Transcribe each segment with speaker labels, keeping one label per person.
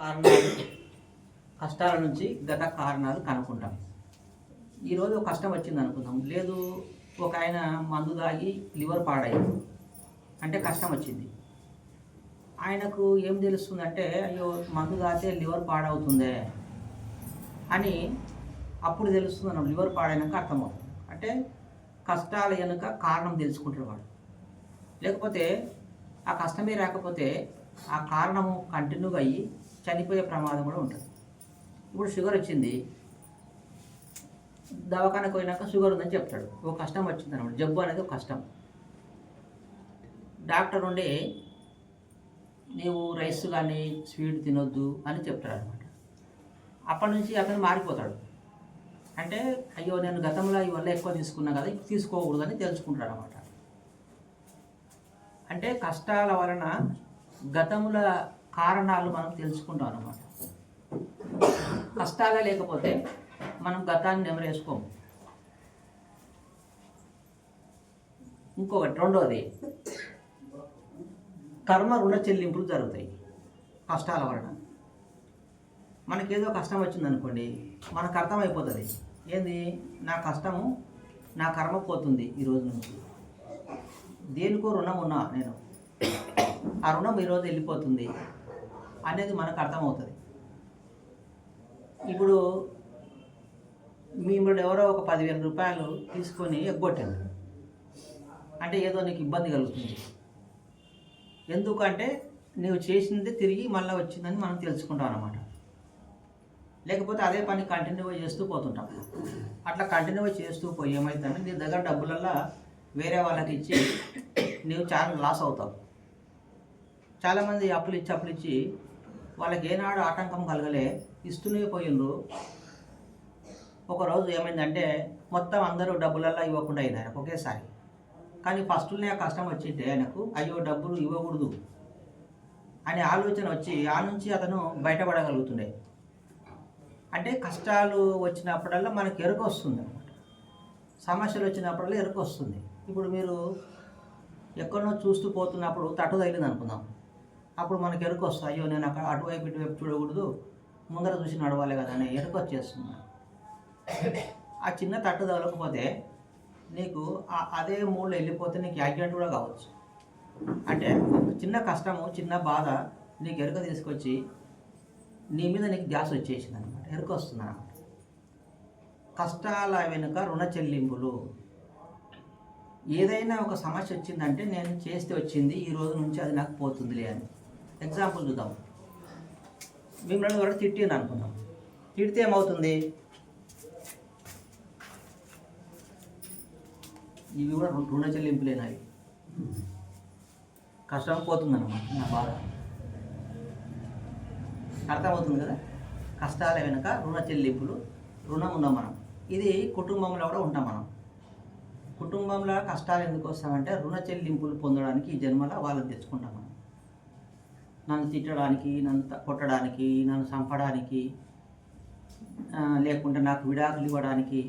Speaker 1: కారణాలు కష్టాల నుంచి గత కారణాలు కనుక్కుంటాం. ఈరోజు ఒక కష్టం వచ్చింది అనుకుందాం, లేదు ఒక ఆయన మందు తాగి లివర్ పాడైంది అంటే కష్టం వచ్చింది. ఆయనకు ఏం తెలుస్తుందంటే అయ్యో మందు తాగితే లివర్ పాడవుతుందే అని అప్పుడు తెలుస్తుంది అన్నమాట. లివర్ పాడైనాక అర్థమవుతుంది. అంటే కష్టాల వెనుక కారణం తెలుసుకుంటాడు వాడు. లేకపోతే ఆ కష్టమే రాకపోతే ఆ కారణము కంటిన్యూగా అయ్యి చనిపోయే ప్రమాదం కూడా ఉంటుంది. ఇప్పుడు షుగర్ వచ్చింది, దవాఖానకు పోయినాక షుగర్ ఉందని చెప్తాడు. ఒక కష్టం వచ్చింది అనమాట. జబ్బు అనేది ఒక కష్టం. డాక్టర్ ఉండి నీవు రైస్ కానీ స్వీట్ తినొద్దు అని చెప్తాడు అనమాట. అప్పటి నుంచి అతను మారిపోతాడు. అంటే అయ్యో నేను గతంలో ఇవల్ల ఎక్కువ తీసుకున్నా కదా, ఇప్పుడు తీసుకోకూడదని తెలుసుకుంటాడు అనమాట. అంటే కష్టాల వలన గతముల కారణాలు మనం తెలుసుకుంటాం అన్నమాట. కష్టాలే లేకపోతే మనం గతాన్ని నెమరేసుకోము. ఇంకొకటి రెండోది, కర్మ రుణ చెల్లింపులు జరుగుతాయి కష్టాల వలన. మనకేదో కష్టం వచ్చిందనుకోండి, మనకు అర్థమైపోతుంది ఏంది నా కష్టము నా కర్మ పోతుంది ఈరోజు నుంచి. దేనికో రుణం ఉన్నా నేను, ఆ రుణం ఈరోజు వెళ్ళిపోతుంది అనేది మనకు అర్థమవుతుంది. ఇప్పుడు మిమ్మల్ని ఎవరో ఒక 10,000 రూపాయలు తీసుకొని ఎగ్గొట్టాను అంటే ఏదో నీకు ఇబ్బంది కలుగుతుంది. ఎందుకంటే నువ్వు చేసింది తిరిగి మళ్ళీ వచ్చిందని మనం తెలుసుకుంటాం అన్నమాట. లేకపోతే అదే పని కంటిన్యూగా చేస్తూ పోతుంటాం. అట్లా కంటిన్యూగా చేస్తూ పోయి ఏమవుతుందంటే నీ దగ్గర డబ్బులల్లా వేరే వాళ్ళకి ఇచ్చి నీవు చాలా లాస్ అవుతావు. చాలామంది అప్పులు ఇచ్చి వాళ్ళకి ఏనాడు ఆటంకం కలగలే, ఇస్తూనే పోయిండ్రు. ఒకరోజు ఏమైందంటే మొత్తం అందరూ డబ్బులల్లా ఇవ్వకుండా అయింది ఆయనకు ఒకేసారి. కానీ ఫస్ట్లోనే ఆ కష్టం వచ్చింటే ఆయనకు అయ్యో డబ్బులు ఇవ్వకూడదు అనే ఆలోచన వచ్చి ఆ నుంచి అతను బయటపడగలుగుతుండే. అంటే కష్టాలు వచ్చినప్పుడల్లా మనకు ఎరుక వస్తుంది అన్నమాట. సమస్యలు వచ్చినప్పుడల్లా ఎరుక వస్తుంది. ఇప్పుడు మీరు ఎక్కడనో చూస్తూ పోతున్నప్పుడు తట్టు తగిలింది అనుకుందాం, అప్పుడు మనకు ఎరుక వస్తుంది. అయ్యో నేను అక్కడ అటువైపు ఇటువైపు చూడకూడదు, ముందర చూసి నడవాలి కదా అనే ఎరుక వచ్చేస్తుంది. ఆ చిన్న తట్టు తగలకపోతే నీకు అదే మూడ్లో వెళ్ళిపోతే నీకు యాక్సిడెంట్ కూడా కావచ్చు. అంటే చిన్న కష్టము చిన్న బాధ నీకు ఎరుక తీసుకొచ్చి నీ మీద నీకు గ్యాస్ వచ్చేసింది అనమాట, ఎరుక వస్తుంది అన్నమాట. కష్టాల వెనుక రుణ చెల్లింపులు. ఏదైనా ఒక సమస్య వచ్చిందంటే నేను చేస్తే వచ్చింది, ఈ రోజు నుంచి అది నాకు పోతుందిలే అని. ఎగ్జాంపుల్ చూద్దాం. మిమ్మల్ని కూడా తిట్టింది అనుకుందాం. తిడితే ఏమవుతుంది? ఇవి కూడా రుణ చెల్లింపులేనాయి. కష్టం పోతుందన్నమాట నా బాధ. అర్థమవుతుంది కదా? కష్టాల వెనుక రుణ చెల్లింపులు. రుణం ఉన్నాం మనం. ఇది కుటుంబంలో కూడా ఉంటాం మనం. కుటుంబంలో కష్టాలు ఎందుకు వస్తామంటే రుణ చెల్లింపులు పొందడానికి ఈ జన్మలో వాళ్ళని తెచ్చుకుంటాం మనం. నన్ను తిట్టడానికి, నన్ను కొట్టడానికి, నన్ను చంపడానికి, లేకుంటే నాకు విడాకులు ఇవ్వడానికి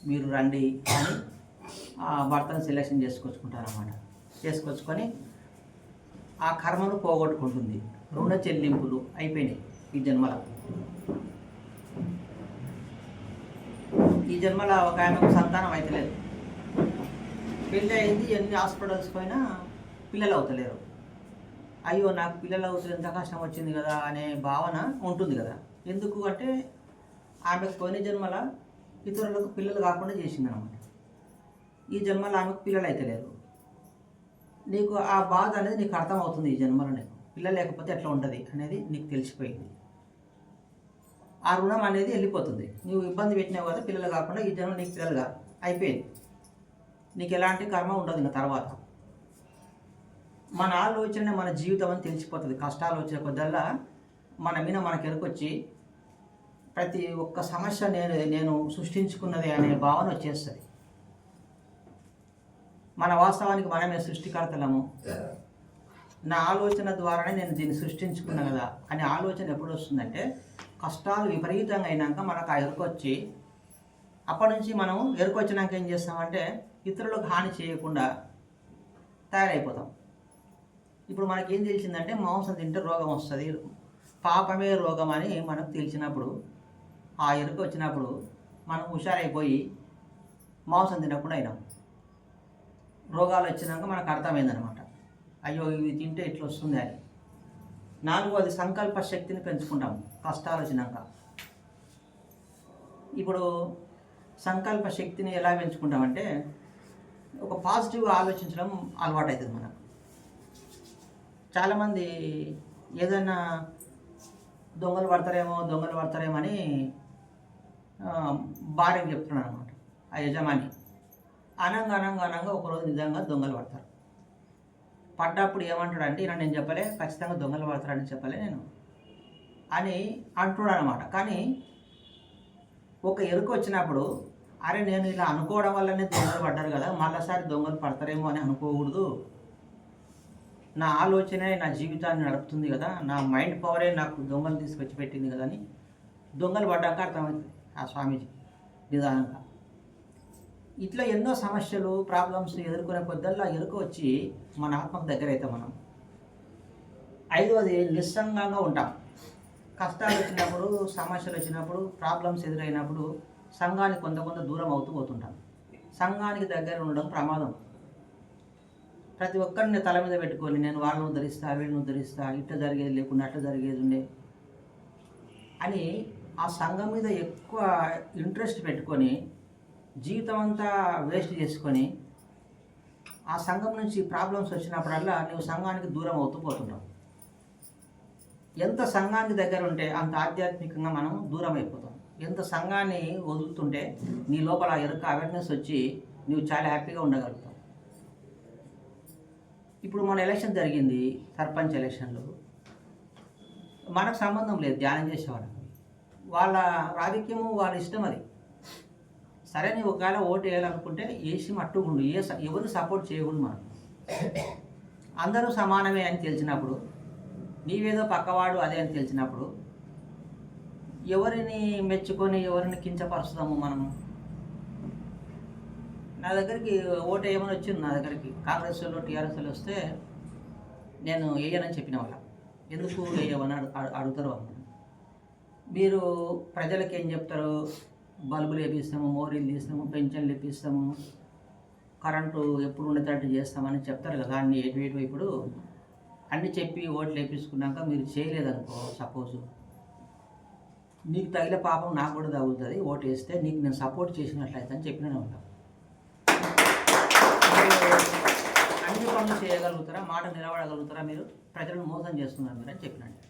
Speaker 1: మీరు రండి అని భర్తను సెలెక్షన్ చేసుకొచ్చుకుంటారన్నమాట. చేసుకొచ్చుకొని ఆ కర్మను పోగొట్టుకుంటుంది. రుణ చెల్లింపులు అయిపోయినాయి ఈ జన్మలో. ఈ జన్మలో ఒక ఆయనకు సంతానం అవుతలేదు, పెళ్ళి అయింది, ఎన్ని హాస్పిటల్స్ పోయినా పిల్లలు అవుతలేరు. అయ్యో నాకు పిల్లలు అవుతుంది, ఎంత కష్టం వచ్చింది కదా అనే భావన ఉంటుంది కదా. ఎందుకు అంటే ఆమెకు పోయిన జన్మల ఇతరులకు పిల్లలు కాకుండా చేసింది అనమాట. ఈ జన్మలో ఆమెకు పిల్లలు అయితలేరు. నీకు ఆ బాధ అనేది నీకు అర్థమవుతుంది. ఈ జన్మలో నీకు పిల్లలు లేకపోతే ఎట్లా ఉంటుంది అనేది నీకు తెలిసిపోయింది. ఆ రుణం అనేది వెళ్ళిపోతుంది. నువ్వు ఇబ్బంది పెట్టినావు కదా, పిల్లలు కాకుండా ఈ జన్మ నీకు పిల్లలు కాదు, అయిపోయింది. నీకు ఎలాంటి కర్మ ఉండదు ఇంకా తర్వాత. మన ఆలోచన మన జీవితం అని తెలిసిపోతుంది. కష్టాలు వచ్చే కొద్దల్లా మన మీద మనకు ఎరుకొచ్చి ప్రతి ఒక్క సమస్య నేను సృష్టించుకున్నది అనే భావన వచ్చేస్తుంది. మన వాస్తవానికి మనమే సృష్టికర్తలము. నా ఆలోచన ద్వారానే నేను దీన్ని సృష్టించుకున్నా కదా అనే ఆలోచన ఎప్పుడు వస్తుందంటే కష్టాలు విపరీతంగా అయినాక మనకు ఆ ఎరుకొచ్చి, అప్పటి నుంచి మనం ఎరుకొచ్చినాక ఏం చేస్తామంటే ఇతరులకు హాని చేయకుండా తయారైపోతాం. ఇప్పుడు మనకేం తెలిసిందంటే మాంసం తింటే రోగం వస్తుంది, పాపమే రోగం అని మనకు తెలిసినప్పుడు, ఆ ఎరుక వచ్చినప్పుడు మనం హుషారైపోయి మాంసం తినకుండా అయినాం. రోగాలు వచ్చినాక మనకు అర్థమైందనమాట, అయ్యో ఇవి తింటే ఇట్లా వస్తుంది అని. నాలుగోది సంకల్ప శక్తిని పెంచుకుంటాం కష్టాలు వచ్చినాక. ఇప్పుడు సంకల్ప శక్తిని ఎలా పెంచుకుంటామంటే, ఒక పాజిటివ్గా ఆలోచించడం అలవాటు అవుతుంది మనకు. చాలామంది ఏదైనా దొంగలు పడతారేమో అని భార్యకి చెప్తున్నాడు అనమాట ఆ యజమాని. అనంగా ఒకరోజు నిజంగా దొంగలు పడతారు. పడ్డప్పుడు ఏమంటాడు అంటే, ఇలా నేను చెప్పలే, ఖచ్చితంగా దొంగలు పడతారని చెప్పలే నేను అని అంటున్నాడు అనమాట. కానీ ఒక ఎరుక వచ్చినప్పుడు, అరే నేను ఇలా అనుకోవడం వల్లనే దొంగలు పడ్డారు కదా, మళ్ళీసారి దొంగలు పడతారేమో అని అనుకోకూడదు. నా ఆలోచనే నా జీవితాన్ని నడుపుతుంది కదా, నా మైండ్ పవరే నాకు దొంగలు తీసుకొచ్చి పెట్టింది కదా అని దొంగలు పడ్డాక అర్థమవుతుంది ఆ స్వామీజీ నిదానంగా. ఇట్లా ఎన్నో సమస్యలు ప్రాబ్లమ్స్ ఎదుర్కొనే కొద్దల్లా ఎరుక వచ్చి మన ఆత్మకు దగ్గర అవుతాం మనం. ఐదవది నిస్సంగంగా ఉంటాం. కష్టాలు వచ్చినప్పుడు, సమస్యలు వచ్చినప్పుడు, ప్రాబ్లమ్స్ ఎదురైనప్పుడు సంఘానికి కొంత దూరం అవుతూ పోతుంటాం. సంఘానికి దగ్గర ఉండడం ప్రమాదం. ప్రతి ఒక్కరిని తల మీద పెట్టుకొని నేను వాళ్ళని ఉద్ధరిస్తా, వీళ్ళని ఉద్ధరిస్తా, ఇట్లా జరిగేది లేకుండా అట్లా జరిగేది ఉండే అని ఆ సంఘం మీద ఎక్కువ ఇంట్రెస్ట్ పెట్టుకొని జీవితం అంతా వేస్ట్ చేసుకొని ఆ సంఘం నుంచి ప్రాబ్లమ్స్ వచ్చినప్పుడల్లా నువ్వు సంఘానికి దూరం అవుతూ పోతుంటావు. ఎంత సంఘానికి దగ్గర ఉంటే అంత ఆధ్యాత్మికంగా మనం దూరం అయిపోతాం. ఎంత సంఘాన్ని వదులుతుంటే నీ లోపల ఎరుక అవేర్నెస్ వచ్చి నువ్వు చాలా హ్యాపీగా ఉండగలుగుతావు. ఇప్పుడు మన ఎలక్షన్ జరిగింది, సర్పంచ్ ఎలక్షన్లు. మనకు సంబంధం లేదు ధ్యానం చేసేవాళ్ళకి, వాళ్ళ రాజకీయము వాళ్ళ ఇష్టం అది. సరే నీ ఒకవేళ ఓటు వేయాలనుకుంటే వేసి మట్టుకుండు, ఎవరు సపోర్ట్ చేయకూడదు. మనం అందరూ సమానమే అని తెలిసినప్పుడు, నీవేదో పక్కవాడు అదే అని తెలిసినప్పుడు ఎవరిని మెచ్చుకొని ఎవరిని కించపరుస్తాము మనము? నా దగ్గరికి ఓటు వేయమని వచ్చింది, నా దగ్గరికి కాంగ్రెస్ వాళ్ళు టీఆర్ఎస్ వాళ్ళు వస్తే నేను వేయనని చెప్పిన వాళ్ళ. ఎందుకు వేయమని అడుగుతారు వాళ్ళు. మీరు ప్రజలకు ఏం చెప్తారు? బల్బులు వేపిస్తాము, మోరీలు తీస్తాము, పెన్షన్లు ఇప్పిస్తాము, కరెంటు ఎప్పుడు ఉండేటట్టు చేస్తామని చెప్తారు కదా. అన్ని ఎటు ఇప్పుడు అన్నీ చెప్పి ఓట్లు వేపించుకున్నాక మీరు చేయలేదనుకో, సపోజు నీకు తగిలే పాపం నాకు కూడా తగులుతుంది, ఓటు వేస్తే నీకు నేను సపోర్ట్ చేసినట్లయితే అని చెప్పిన ఉంటాం. అన్ని పనులు చేయగలుగుతారా, మాట నిలబడగలుగుతారా, మీరు ప్రజలను మోసం చేస్తున్నారు మీరు అని చెప్పినట్టు.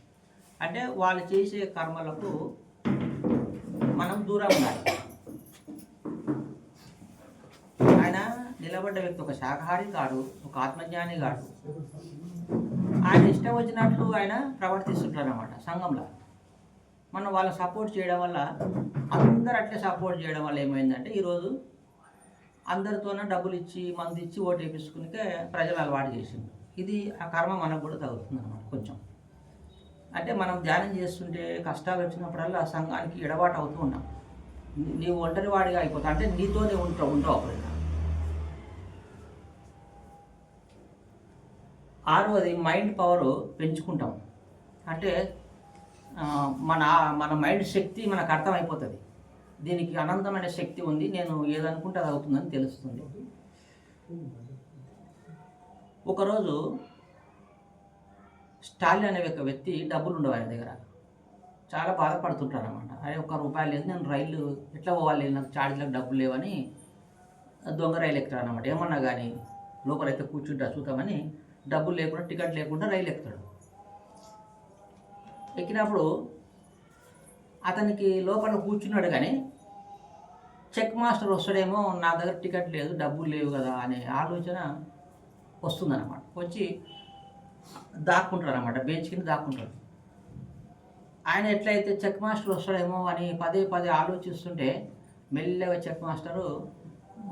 Speaker 1: అంటే వాళ్ళు చేసే కర్మలకు మనం దూరం ఉండాలి. ఆయన నిలబడ్డ వ్యక్తి ఒక శాకాహారి కాడు, ఒక ఆత్మజ్ఞాని కాడు. ఆయన ఇష్టం వచ్చినట్లు ఆయన ప్రవర్తిస్తుంటారు అన్నమాట సంఘంలో. మనం వాళ్ళని సపోర్ట్ చేయడం వల్ల, అందరు అట్లే సపోర్ట్ చేయడం వల్ల ఏమైందంటే ఈరోజు అందరితోనే డబ్బులు ఇచ్చి మంది ఇచ్చి ఓటు వేపించుకునికే ప్రజలు అలవాటు చేసింది. ఇది ఆ కర్మ మనకు కూడా తగ్గుతుంది అన్నమాట కొంచెం. అంటే మనం ధ్యానం చేస్తుంటే కష్టాలు వచ్చినప్పుడల్లా సంఘానికి ఎడబాటు అవుతూ ఉన్నాం. నీవు ఒంటరి వాడిగా అయిపోతావు, అంటే నీతోనే ఉంటావు అప్పుడైనా. ఆరవది మైండ్ పవర్ పెంచుకుంటాం. అంటే మన మైండ్ శక్తి మనకు అర్థమైపోతుంది. దీనికి అనంతమైన శక్తి ఉంది, నేను ఏదనుకుంటే అది అవుతుందని తెలుస్తుంది. ఒకరోజు స్టాలిన్ అనే ఒక వ్యక్తి డబ్బులు ఉండవు ఆయన దగ్గర, చాలా బాధపడుతుంటారు అనమాట. అరే ₹1 లేదు, నేను రైలు ఎట్లా పోవాలి, నాకు ఛార్జీలకు డబ్బులు లేవని దొంగ రైలు ఎక్కుతాడు అనమాట. ఏమన్నా కానీ లోపలైతే కూర్చుంటా చూద్దామని డబ్బులు లేకుండా, టికెట్ లేకుండా రైలు ఎక్కుతాడు. ఎక్కినప్పుడు అతనికి లోపల కూర్చున్నాడు కానీ చెక్ మాస్టర్ వస్తాడేమో, నా దగ్గర టికెట్ లేదు, డబ్బులు లేవు కదా అనే ఆలోచన వస్తుందన్నమాట. వచ్చి దాక్కుంటారు అన్నమాట, బెంచ్ కింద దాక్కుంటాడు. ఆయన ఎట్లయితే చెక్ మాస్టర్ వస్తాడేమో అని పదే ఆలోచిస్తుంటే మెల్లగా చెక్ మాస్టరు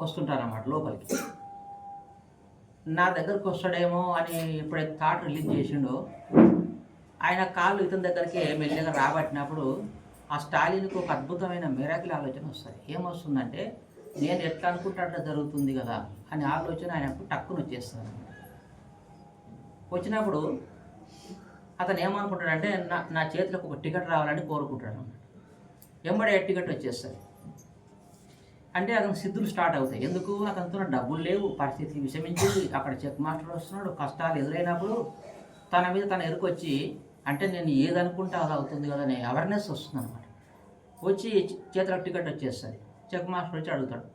Speaker 1: వస్తుంటారన్నమాట లోపలికి. నా దగ్గరకు వస్తాడేమో అని ఎప్పుడైతే థాట్ రిలీజ్ చేసిండో, ఆయన కాళ్ళు ఇతని దగ్గరికి మెల్లగా రాబట్టినప్పుడు ఆ స్టాలిన్కి ఒక అద్భుతమైన మిరాకిల్ ఆలోచన వస్తుంది. ఏమొస్తుందంటే, నేను ఎట్లా అనుకుంటే అట్లా జరుగుతుంది కదా అనే ఆలోచన ఆయనకు టక్కున వచ్చేస్తుంది. వచ్చినప్పుడు అతను ఏమనుకుంటాడంటే నా చేతిలోకి ఒక టికెట్ రావాలని కోరుకుంటాడు అన్నమాట. ఎంబడే టికెట్ వచ్చేస్తుంది. అంటే అతను సిద్ధులు స్టార్ట్ అవుతాయి. ఎందుకు? అతనితో డబ్బులు లేవు, పరిస్థితి విషమించింది, అక్కడ చెక్ మాస్టర్ వస్తున్నాడు, కష్టాలు ఎదురైనప్పుడు తన మీద తన ఎరుకొచ్చి అంటే నేను ఏదనుకుంటే అది అవుతుంది కదా అనే అవేర్నెస్ వస్తుంది అనమాట. వచ్చి చేతిలో టికెట్ వచ్చేస్తుంది. చెక్ మాస్టర్ వచ్చి అడుగుతాడు,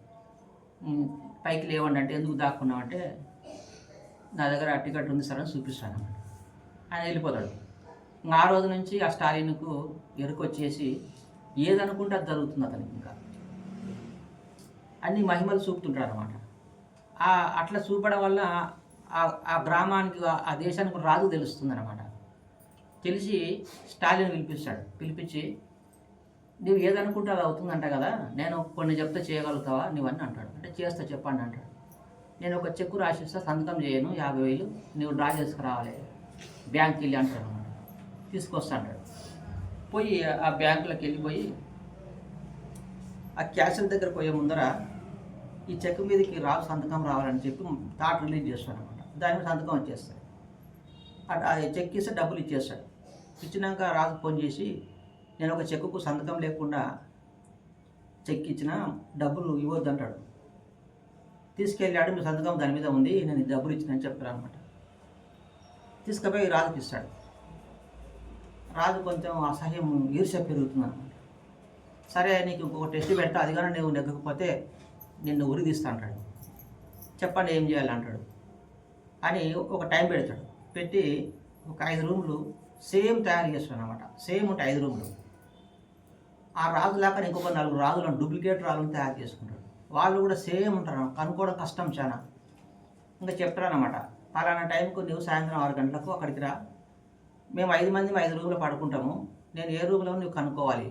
Speaker 1: పైకి లేవండి అంటే ఎందుకు దాక్కున్నావు అంటే నా దగ్గర ఆ టికెట్ ఉంది సార్ అని చూపిస్తాను అనమాట. ఆయన వెళ్ళిపోతాడు. ఇంకా ఆ రోజు నుంచి ఆ స్టాలిన్కు ఎరుకొచ్చేసి ఏదనుకుంటే అది జరుగుతుంది అతనికి. ఇంకా అన్ని మహిమలు చూపుతుంటాడు అనమాట. అట్లా చూపడం వల్ల ఆ గ్రామానికి ఆ దేశానికి రాజు తెలుస్తుంది అనమాట. తెలిసి స్టాలిన్ పిలిపించి నువ్వు ఏదనుకుంటే అది అవుతుందంట కదా, నేను కొన్ని చెప్తే చేయగలుగుతావా నువ్వని అంటాడు. అంటే చేస్తా చెప్పండి అంటాడు. నేను ఒక చెక్కు రాసిస్తా, సంతకం చేయను, 50,000 నువ్వు డ్రా చేసుకురావాలి బ్యాంక్కి వెళ్ళి అంటాడు అనమాట. తీసుకొస్తా అంటాడు. పోయి ఆ బ్యాంకులోకి వెళ్ళిపోయి ఆ క్యాషియర్ దగ్గర పోయే ముందర ఈ చెక్ మీదకి రాజు సంతకం రావాలని చెప్పి థాట్ రిలీజ్ చేస్తాడు అనమాట. దాని మీద సంతకం వచ్చేస్తాడు. ఆ చెక్ ఇస్తే డబ్బులు ఇచ్చేస్తాడు. ఇచ్చినాక రాజు ఫోన్ చేసి నేను ఒక చెక్కుకు సంతకం లేకుండా చెక్ ఇచ్చిన డబ్బులు ఇవ్వద్దు అంటాడు. తీసుకెళ్ళాడు, మీ సంతకం దాని మీద ఉంది, నేను డబ్బులు ఇచ్చినని చెప్తాను అనమాట. తీసుకుపోయి రాజుకి ఇస్తాడు. రాజు కొంచెం అసహ్యం, ఈర్ష్య పెరుగుతుంది అనమాట. సరే నీకు ఇంకొక టెస్ట్ పెడతా, అది కానీ నువ్వు నెగ్గకపోతే నిన్ను ఉరి తీస్తా అంటాడు. చెప్పండి ఏం చేయాలి అంటాడు. అని ఒక టైం పెడతాడు. పెట్టి ఒక 5 రూములు సేమ్ తయారు చేస్తాడు అనమాట. సేమ్ ఉంటాయి 5 రూములు. ఆ రాజు లేక ఇంకొక 4 రాజులను, డూప్లికేట్ రాజులను తయారు చేసుకుంటాడు. వాళ్ళు కూడా సేమ్ ఉంటారు, కనుక్కోవడం కష్టం చాలా. ఇంకా చెప్తారనమాట, పలానా టైంకు నువ్వు సాయంత్రం 6 గంటలకు అక్కడికి రా, మేము 5 మంది 5 రూమ్లో పడుకుంటాము, నేను ఏ రూమ్లో నువ్వు కనుక్కోవాలి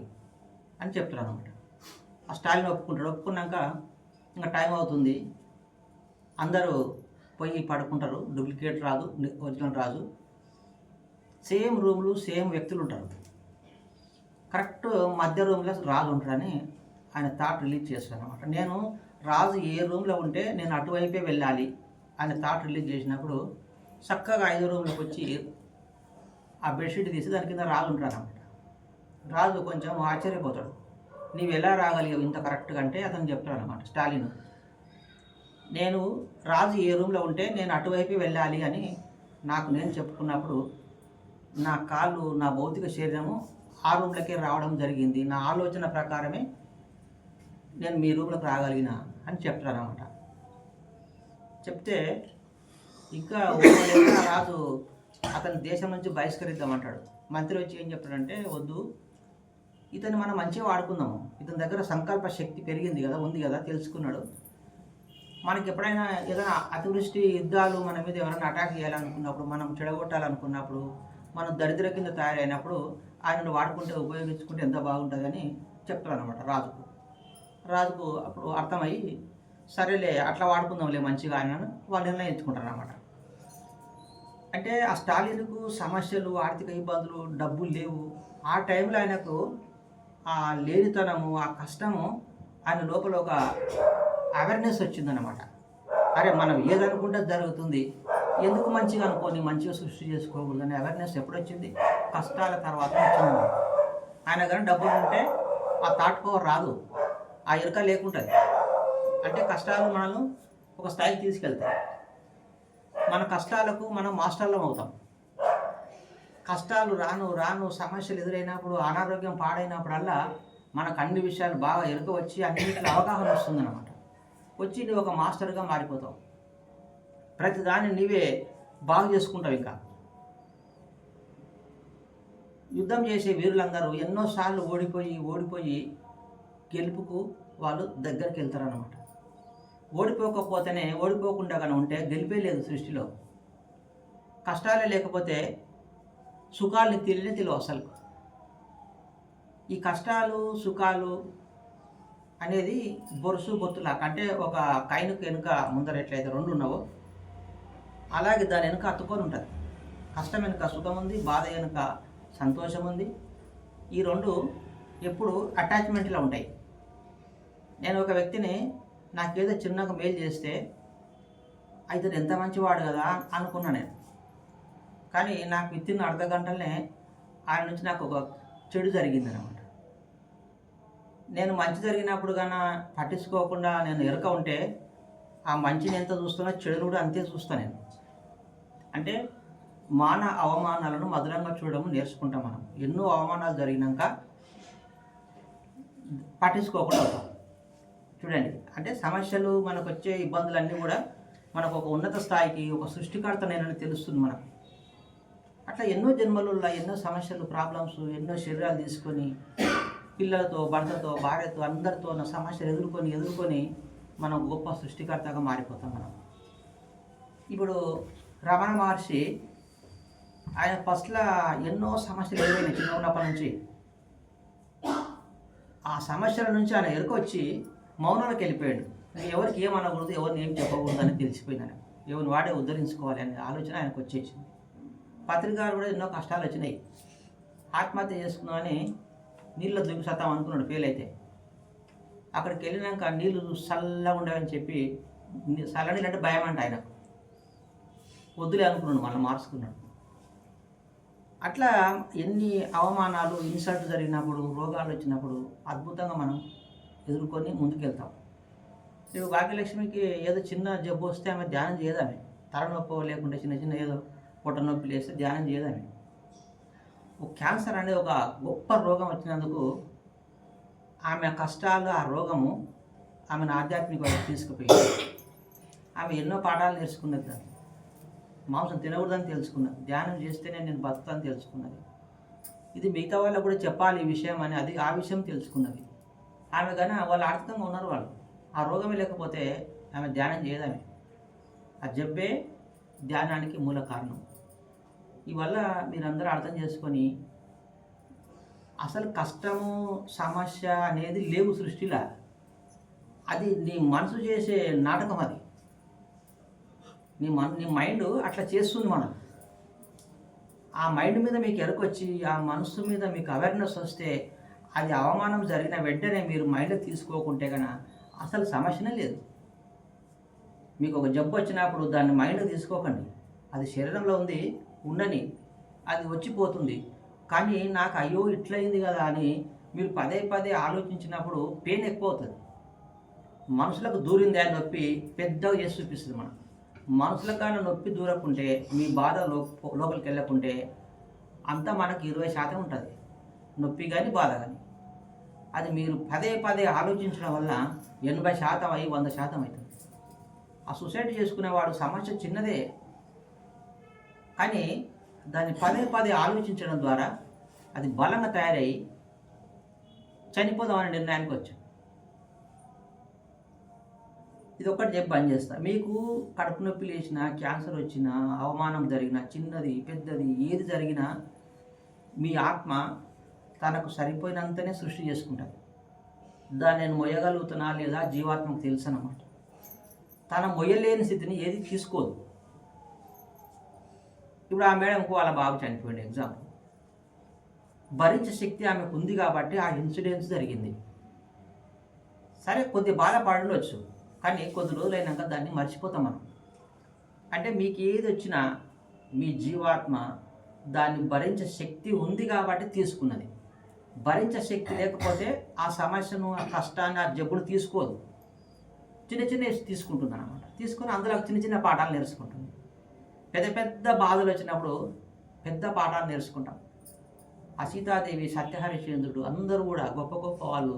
Speaker 1: అని చెప్తాను అనమాట. ఆ స్టాలిన్ ఒప్పుకుంటాడు. ఒప్పుకున్నాక ఇంకా టైం అవుతుంది, అందరూ పోయి పడుకుంటారు. డూప్లికేట్ రాజు, ఒరిజినల్ రాజు, సేమ్ రూమ్లు, సేమ్ వ్యక్తులు ఉంటారు. కరెక్ట్ మధ్య రూమ్లో రాజు ఉంటారని ఆయన థాట్ రిలీజ్ చేస్తాడు అనమాట. నేను రాజు ఏ రూమ్లో ఉంటే నేను అటువైపే వెళ్ళాలి ఆయన థాట్ రిలీజ్ చేసినప్పుడు చక్కగా 5 రూమ్లోకి వచ్చి ఆ బెడ్షీట్ తీసి దాని కింద రాజు ఉంటారు అనమాట. రాజు కొంచెం ఆశ్చర్యపోతాడు, నీవు ఎలా రాగలిగావు ఇంత కరెక్ట్గా అంటే అతను చెప్తాడు అనమాట. స్టాలిన్, నేను రాజు ఏ రూమ్లో ఉంటే నేను అటువైపు వెళ్ళాలి అని నాకు నేను చెప్పుకున్నప్పుడు నా కాళ్ళు, నా భౌతిక శరీరము ఆ రూమ్లకే రావడం జరిగింది, నా ఆలోచన ప్రకారమే నేను మీ రూమ్లోకి రాగలిగిన అని చెప్తాడు అనమాట. చెప్తే ఇంకా రాజు అతని దేశం నుంచి బహిష్కరిద్దామంటాడు. మంత్రి వచ్చి ఏం చెప్తాడంటే, వద్దు, ఇతను మనం మంచిగా వాడుకుందాము, ఇతని దగ్గర సంకల్ప శక్తి పెరిగింది కదా, ఉంది కదా, తెలుసుకున్నాడు. మనకి ఎప్పుడైనా ఏదైనా అతివృష్టి, యుద్ధాలు మన మీద ఎవరైనా అటాక్ చేయాలనుకున్నప్పుడు, మనం చెడగొట్టాలనుకున్నప్పుడు, మనం దరిద్ర కింద తయారైనప్పుడు ఆయనను వాడుకుంటే, ఉపయోగించుకుంటే ఎంత బాగుంటుందని చెప్తాడు అనమాట రాజుకు. రాజుకు అప్పుడు అర్థమయ్యి సరేలే అట్లా వాడుకుందాంలే మంచిగా ఆయనను వాళ్ళు నిర్ణయించుకుంటారు అన్నమాట. అంటే ఆ స్టాలిన్కు సమస్యలు, ఆర్థిక ఇబ్బందులు, డబ్బులు లేవు. ఆ టైంలో ఆయనకు ఆ లేనితనము, ఆ కష్టము ఆయన లోపల ఒక అవేర్నెస్ వచ్చిందనమాట. అరే మనం ఏదనుకుంటే జరుగుతుంది, ఎందుకు మంచిగా అనుకోని మంచిగా సృష్టి చేసుకోకూడదని అవేర్నెస్ ఎప్పుడు వచ్చింది? కష్టాల తర్వాత వచ్చింది. ఆయన కానీ డబ్బులు ఉంటే ఆ థాట్ పవర్ రాదు, ఆ ఎరుక లేకుంటుంది. అంటే కష్టాలు మనల్ని ఒక స్థాయికి తీసుకెళ్తాయి. మన కష్టాలకు మనం మాస్టర్లం అవుతాం. కష్టాలు రాను రాను సమస్యలు ఎదురైనప్పుడు, అనారోగ్యం పాడైనప్పుడల్లా మనకు అన్ని విషయాలు బాగా ఎరుక వచ్చి అన్నింటిలో అవగాహన వస్తుందన్నమాట. వచ్చి నువ్వు ఒక మాస్టర్గా మారిపోతావు. ప్రతిదాన్ని నీవే బాగు చేసుకుంటావు. ఇంకా యుద్ధం చేసే వీరులందరూ ఎన్నోసార్లు ఓడిపోయి గెలుపుకు వాళ్ళు దగ్గరికి వెళ్తారన్నమాట. ఓడిపోకుండా కానీ ఉంటే గెలిపే లేదు సృష్టిలో. కష్టాలే లేకపోతే సుఖాలని తెలియవు అసలు. ఈ కష్టాలు, సుఖాలు అనేది బొరుసు బొత్తులా, అంటే ఒక కైనుకు వెనుక ముందర ఎట్లయితే 2 ఉన్నావో అలాగే దాని వెనుక అతుకొని ఉంటుంది. కష్టం వెనుక సుఖం ఉంది, బాధ వెనుక సంతోషం ఉంది. ఈ 2 ఎప్పుడు అటాచ్మెంట్లో ఉంటాయి. నేను ఒక వ్యక్తిని నాకేదో చిన్నగా మేలు చేస్తే అయితే ఎంత మంచివాడు కదా అనుకున్నా నేను. కానీ నాకు వితిన్ అర్ధ గంటలనే ఆయన నుంచి నాకు ఒక చెడు జరిగిందనమాట. నేను మంచి జరిగినప్పుడు కన్నా పట్టించుకోకుండా నేను ఎరక ఉంటే ఆ మంచిని ఎంత చూస్తున్నా చెడును కూడా అంతే చూస్తాను నేను. అంటే అవమానాలను మధురంగా చూడడం నేర్చుకుంటాం మనం. ఎన్నో అవమానాలు జరిగినాక పట్టించుకోకుండా అవుతాం. చూడండి, అంటే సమస్యలు మనకు వచ్చే ఇబ్బందులన్నీ కూడా మనకు ఒక ఉన్నత స్థాయికి ఒక సృష్టికర్త నేనని తెలుస్తుంది మనకు. అట్లా ఎన్నో జన్మలలో ఎన్నో సమస్యలు, ప్రాబ్లమ్స్, ఎన్నో శరీరాలు తీసుకొని పిల్లలతో, భర్తతో, భార్యతో, అందరితో ఉన్న సమస్యలు ఎదుర్కొని మనం గొప్ప సృష్టికర్తగా మారిపోతాం మనం. ఇప్పుడు రమణ మహర్షి ఆయన ఫస్ట్లో ఎన్నో సమస్యలు ఎదురైనాయి చిన్న ఉన్నప్పటి నుంచి. ఆ సమస్యల నుంచి ఆయన ఎరుకొచ్చి మౌనంలోకి వెళ్ళిపోయాడు. ఎవరికి ఏమనకూడదు, ఎవరిని ఏం చెప్పకూడదు అని తెలిసిపోయిందని, ఎవరిని వాడే ఉద్ధరించుకోవాలి అనే ఆలోచన ఆయనకు వచ్చేసింది. పత్రికారు కూడా ఎన్నో కష్టాలు వచ్చినాయి. ఆత్మహత్య చేసుకుందామని నీళ్ళ దిగుసతాం అనుకున్నాడు, ఫెయిల్ అయితే. అక్కడికి వెళ్ళినాక నీళ్ళు చల్లగా ఉండవని చెప్పి, చల్ల నీళ్ళు అంటే భయం అంట ఆయనకు, వద్దులే అనుకున్నాడు, మళ్ళీ మార్చుకున్నాడు. అట్లా ఎన్ని అవమానాలు, ఇన్సల్ట్ జరిగినప్పుడు, రోగాలు వచ్చినప్పుడు అద్భుతంగా మనం ఎదుర్కొని ముందుకెళ్తాం. ఇప్పుడు భాగ్యలక్ష్మికి ఏదో చిన్న జబ్బు వస్తే ఆమె ధ్యానం చేయదామె, తలనొప్పి లేకుంటే చిన్న చిన్న ఏదో పొట్ట నొప్పి లేస్తే ధ్యానం చేయదామె. ఒక క్యాన్సర్ అనేది ఒక గొప్ప రోగం వచ్చినందుకు ఆమె కష్టాలు, ఆ రోగము ఆమెను ఆధ్యాత్మికంగా తీసుకుపోయింది. ఆమె ఎన్నో పాఠాలు నేర్చుకున్నది. దాన్ని మాంసం తినకూడదని తెలుసుకున్నది, ధ్యానం చేస్తేనే నేను బతుకుతాను తెలుసుకున్నది. ఇది మిగతా వాళ్ళకు కూడా చెప్పాలి ఈ విషయం అని, అది ఆ విషయం తెలుసుకున్నది ఆమె. కానీ వాళ్ళు ఆర్థికంగా ఉన్నారు, వాళ్ళు ఆ రోగమే లేకపోతే ఆమె ధ్యానం చేయదామె. ఆ జబ్బే ధ్యానానికి మూల కారణం. ఇవల్ల మీరందరూ అర్థం చేసుకొని, అసలు కష్టము, సమస్య అనేది లేవు సృష్టిలో. అది నీ మనసు చేసే నాటకం. అది నీ మైండ్ అట్లా చేస్తుంది మనం. ఆ మైండ్ మీద మీకు ఎరకొచ్చి, ఆ మనసు మీద మీకు అవేర్నెస్ వస్తే, అది అవమానం జరిగిన వెంటనే మీరు మైండ్ తీసుకోకుంటే కనుక అసలు సమస్యనే లేదు. మీకు ఒక జబ్బు వచ్చినప్పుడు దాన్ని మైండ్ తీసుకోకండి, అది శరీరంలో ఉంది, ఉండని, అది వచ్చిపోతుంది. కానీ నాకు అయ్యో ఇట్లయింది కదా అని మీరు పదే పదే ఆలోచించినప్పుడు పెయిన్ ఎక్కువ అవుతుంది. మనుషులకు దూరిందే నొప్పి పెద్దగా చేసి చూపిస్తుంది. మనం మనసుల కానీ నొప్పి దూరకుంటే, మీ బాధ లోపలికి వెళ్ళకుంటే అంతా మనకు 20% ఉంటుంది నొప్పి కానీ బాధ కానీ. అది మీరు పదే పదే ఆలోచించడం వల్ల 80% అయ్యి 100% అవుతుంది. ఆ సూసైడ్ చేసుకునేవాడు సమస్య చిన్నదే, కానీ దాన్ని పదే పదే ఆలోచించడం ద్వారా అది బలంగా తయారై చనిపోదామనే నిర్ణయానికి వచ్చాం. ఇది ఒక్కటి చెప్పి బంద్ చేస్తా. మీకు కడుపు నొప్పి లేచినా, క్యాన్సర్ వచ్చినా, అవమానం జరిగినా, చిన్నది పెద్దది ఏది జరిగినా మీ ఆత్మ తనకు సరిపోయినంతనే సృష్టి చేసుకుంటుంది. దాన్ని నేను మొయ్యగలుగుతున్నా లేదా జీవాత్మకు తెలుసు అన్నమాట. తన మొయ్యలేని స్థితిని ఏది తీసుకోదు. ఇప్పుడు ఆ మేడంకు వాళ్ళ బాబు చనిపోయింది ఎగ్జాంపుల్. భరించే శక్తి ఆమెకు ఉంది కాబట్టి ఆ ఇన్సిడెంట్స్ జరిగింది. సరే, కొద్ది బాధపడవచ్చు, కానీ కొద్ది రోజులైనాక దాన్ని మర్చిపోతాం మనం. అంటే మీకు ఏది వచ్చినా మీ జీవాత్మ దాన్ని భరించే శక్తి ఉంది కాబట్టి తీసుకున్నది. భరించే శక్తి లేకపోతే ఆ సమస్యను, ఆ కష్టాన్ని, ఆ జబ్బును తీసుకోదు. చిన్న చిన్న తీసుకుంటుంది అన్నమాట. తీసుకుని అందులో చిన్న చిన్న పాఠాలు నేర్చుకుంటుంది. పెద్ద పెద్ద బాధలు వచ్చినప్పుడు పెద్ద పాఠాలు నేర్చుకుంటాం. ఆ సీతాదేవి, సత్యహరిశ్చంద్రుడు అందరూ కూడా గొప్ప గొప్ప వాళ్ళు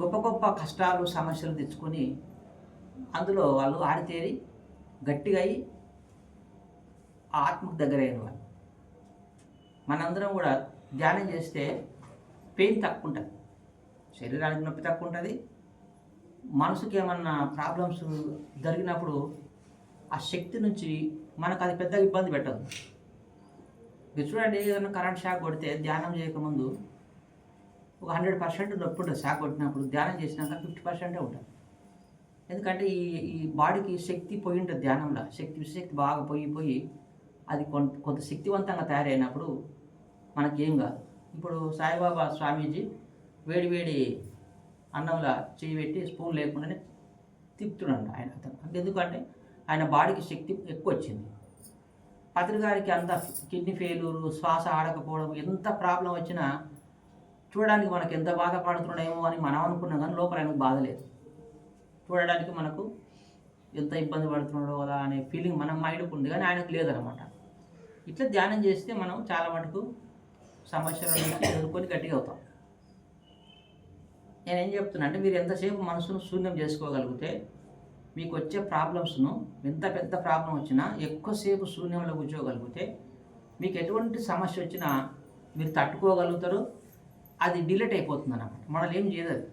Speaker 1: గొప్ప గొప్ప కష్టాలు, సమస్యలు తెచ్చుకొని అందులో వాళ్ళు ఆడితేరి గట్టిగా అయి ఆత్మకు దగ్గర అయిన వాళ్ళు. మనందరం కూడా ధ్యానం చేస్తే పెయిన్ తక్కువ ఉంటుంది, శరీరానికి నొప్పి తక్కువ ఉంటుంది. మనసుకి ఏమన్నా ప్రాబ్లమ్స్ జరిగినప్పుడు ఆ శక్తి నుంచి మనకు అది పెద్దగా ఇబ్బంది పెట్టదు. మీరు చూడండి, ఏదైనా కరెంట్ షాక్ కొడితే ధ్యానం చేయకముందు ఒక 100% నొప్పి ఉంటుంది. షాక్ కొట్టినప్పుడు ధ్యానం చేసినాక 50% ఉంటుంది. ఎందుకంటే ఈ బాడీకి శక్తి పోయి ఉంటుంది ధ్యానంలో. విశక్తి బాగా పోయి అది కొంత శక్తివంతంగా తయారైనప్పుడు మనకేం కాదు. ఇప్పుడు సాయిబాబా స్వామీజీ వేడి అన్నంలో చేయి పెట్టి స్పూన్ లేకుండానే తిప్పుతున్నాడు ఆయన. ఎందుకంటే ఆయన బాడీకి శక్తి ఎక్కువ వచ్చింది. పత్రి గారికి అంత కిడ్నీ ఫెయిల్యూరు, శ్వాస ఆడకపోవడం, ఎంత ప్రాబ్లం వచ్చినా చూడడానికి మనకు ఎంత బాధపడుతున్నాడేమో అని మనం అనుకున్నాం, కానీ లోపల ఆయనకు బాధ లేదు. చూడడానికి మనకు ఎంత ఇబ్బంది పడుతున్నాడో కదా అనే ఫీలింగ్ మన మైండ్కి ఉంది, కానీ ఆయనకు లేదనమాట. ఇట్లా ధ్యానం చేస్తే మనం చాలా మటుకు సమస్యల నుంచి ఎదుర్కొని గట్టిగా అవుతాం. నేనేం చెప్తున్నా అంటే, మీరు ఎంతసేపు మనసును శూన్యం చేసుకోగలిగితే మీకు వచ్చే ప్రాబ్లమ్స్ను, ఎంత పెద్ద ప్రాబ్లం వచ్చినా ఎక్కువసేపు శూన్యంలో కూర్చోగలిగితే మీకు ఎటువంటి సమస్య వచ్చినా మీరు తట్టుకోగలుగుతారు. అది డిలీట్ అయిపోతుంది అన్నమాట, మనల్ని ఏం చేయదు అది.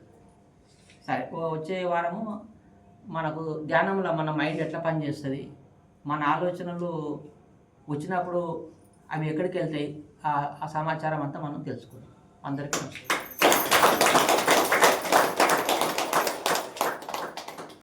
Speaker 1: సరే, వచ్చే వారము మనకు ధ్యానంలో మన మైండ్ ఎట్లా పనిచేస్తుంది, మన ఆలోచనలు వచ్చినప్పుడు అవి ఎక్కడికి వెళ్తాయి, ఆ సమాచారం అంతా మనం తెలుసుకుందాం. అందరికీ నమస్కారం.